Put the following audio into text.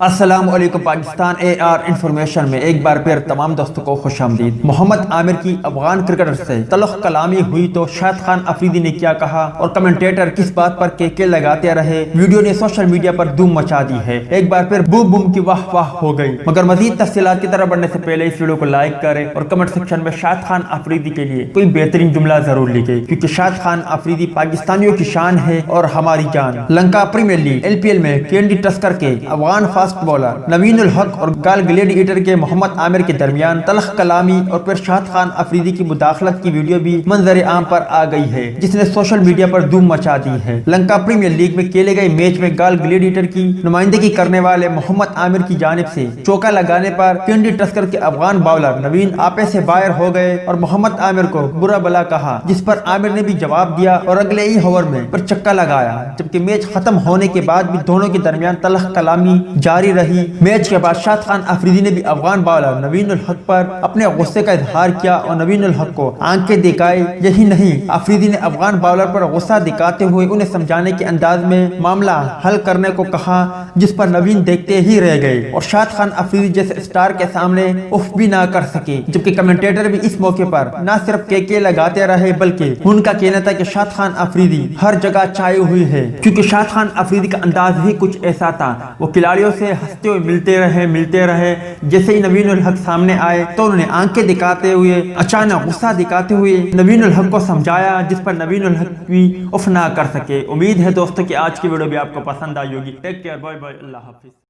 السلام علیکم۔ پاکستان اے are information میں ایک بار پھر تمام دوستوں کو خوش آمدید۔ محمد عامر کی افغان کرکٹر سے تلخ کلامی ہوئی تو شاہد خان افریدی نے کیا کہا اور کمنٹیٹر کس بات پر کے لگاتے رہے، ویڈیو نے سوشل میڈیا پر دھوم مچا دی ہے۔ ایک بار پھر بوم بوم کی واہ واہ ہو گئی، مگر مزید تفصیلات کی طرف بڑھنے سے پہلے اس ویڈیو کو لائک کریں اور کمنٹ سیکشن میں شاہد خان افریدی کے لیے کوئی بہترین جملہ ضرور لکھیں، کیونکہ شاہد خان افریدی پاکستانیوں کی شان ہے اور ہماری جان۔ لنکا پریمیئر لیگ LPL میں کینڈی ٹسکر کے افغان فاسٹ بالر نوین الحق اور گال گلیڈیٹر کے محمد عامر کے درمیان تلخ کلامی اور پھر شاہد خان افریدی کی مداخلت کی ویڈیو بھی منظر عام پر آ گئی ہے، جس نے سوشل میڈیا پر دھوم مچا دی ہے۔ لنکا پریمیئر لیگ میں کھیلے گئے میچ میں گال گلیڈیٹر کی نمائندگی کرنے والے محمد عامر کی جانب سے چوکا لگانے پر کینڈی ٹسکر کے افغان باؤلر نوین آپے سے باہر ہو گئے اور محمد عامر کو برا بلا کہا، جس پر عامر نے بھی جواب دیا اور اگلے ہی اوور میں پر چکا لگایا، جبکہ میچ ختم ہونے کے بعد بھی دونوں کے درمیان تلخ کلامی جاری رہی۔ میچ کے بعد شاہد خان افریدی نے بھی افغان باؤلر نوین الحق پر اپنے غصے کا اظہار کیا اور نوین الحق کو آنکھیں دکھائی۔ یہی نہیں، افریدی نے افغان باؤلر پر غصہ دکھاتے ہوئے انہیں سمجھانے کے انداز میں معاملہ حل کرنے کو کہا، جس پر نوین دیکھتے ہی رہ گئے اور شاہد خان افریدی جیسے اسٹار کے سامنے اف بھی نہ کر سکے، جبکہ کمنٹیٹر بھی اس موقع پر نہ صرف کے لگاتے رہے بلکہ ان کا کہنا تھا کہ شاہد خان افریدی ہر جگہ چھائے ہوئی ہے، کیونکہ شاہد خان افریدی کا انداز ہی کچھ ایسا تھا۔ وہ کھلاڑیوں سے ہنستے ہوئے ملتے رہے، جیسے ہی نوین الحق سامنے آئے تو انہوں نے آنکھیں دکھاتے ہوئے اچانک غصہ دکھاتے ہوئے نوین الحق کو سمجھایا، جس پر نوین الحق بھی اف نہ کر سکے۔ امید ہے دوستوں کہ آج کی ویڈیو بھی آپ کو پسند آئی ہوگی۔ ٹیک کیئر، بائے بائے، اللہ حافظ۔